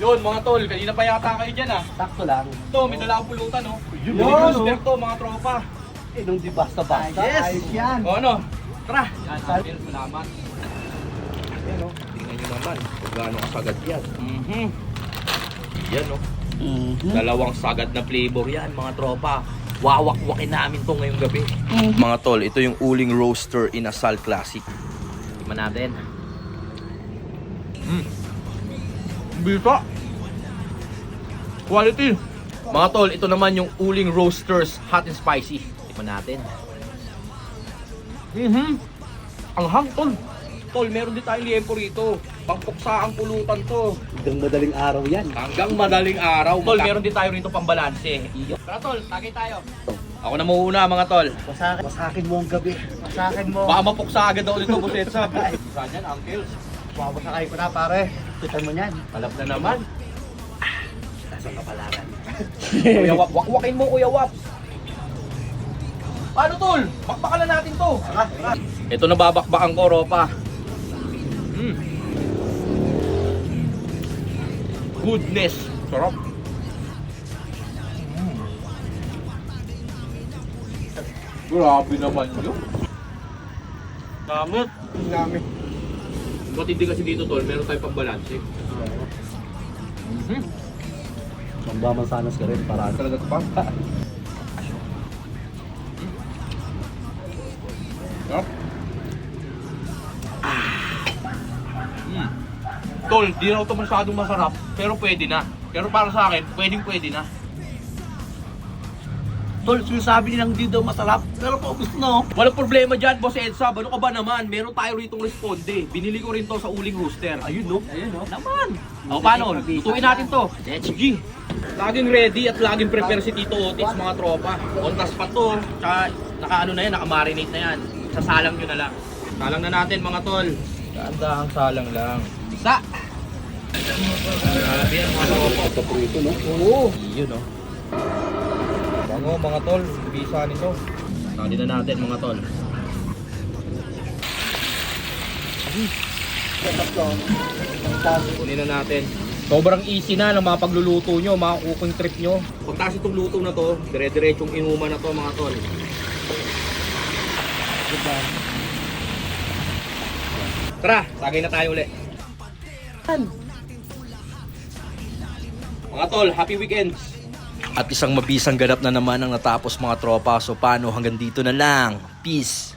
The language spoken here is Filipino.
Yun mga tol, kanina pa yata kayo dyan ah. Sakto lang. Ito, may dala akong pulutan oh. Yun, Yung oh. rooster to mga tropa. Nung di basta-basta. Yes. Ayos yan. O ano? Tara! Yan, Samuel, salamat. Yan o. Tingnan nyo naman kung gaano kasagad yan. Yan o. Mhm. Dalawang sagad na flavor yan mga tropa. Wawak-wakin namin to ngayong gabi. Mga tol, ito yung uling roaster inasal classic. Tingnan natin. Bisa. Quality. Mga tol, ito naman yung uling roasters hot and spicy. Tingnan natin. Ang hang tol. Tol, meron din tayong liempo rito. Pangpuksa ang pulutan to. Hanggang madaling araw yan. Hanggang madaling araw. Tol, meron din tayo rito pambalanse. Tara tol, tagay tayo. Ako na muna mga tol. Masakin mo ang gabi. Masakin mo. Baka mapuksa agad ako dito, Busetsa. Saan yan, uncles? Mabasakay ko na pare. Kita mo yan. Malap na naman. Nasa kapalaran. Kuya Wap, wakwakin mo Kuya Wap. Paano tol? Bakbakan na natin to. Ito na babakbakan ko, Ropa. Goodness. Sarap. Grabe naman yun. Damit. Gamit. Matindi kasi dito tol, meron tayong pambalanse. Mambamansanas ka rin para Talaga ito pa? Sarap. Tol, di raw ito masyadong masarap, pero pwede na. Pero para sa akin, pwede na. Tol, sinasabi nilang di daw masarap. Pero paubos na. Walang problema dyan, Boss Edsa. Ano ka ba naman? Meron tayo ritong responde. Binili ko rin to sa uling rooster. Ayun no. Ayun no. Naman! O paano? Lutuin natin to. Let's G! Laging ready at laging prepare si Tito Otis mga tropa. On the spot to. Tsaka nakaano na yan, nakamarinate na yan. Sasalang nyo na lang. Salang na natin mga tol. Dahan-dahang salang lang. Isa! Grabe yan mga tropa. Ito po ito no. Oo! Yun o. Bango mga tol. Bisa nito. Sakin na natin mga tol. Kunin na natin. Sobrang easy na ng mga pagluluto nyo, mga cooking trip nyo. Pagtas itong luto na to, dire-diretsong inuman na to mga tol. Tara, tagay na tayo ulit. Mga tol, happy weekends! At isang mabisang ganap na naman ang natapos mga tropa. So paano hanggang dito na lang. Peace!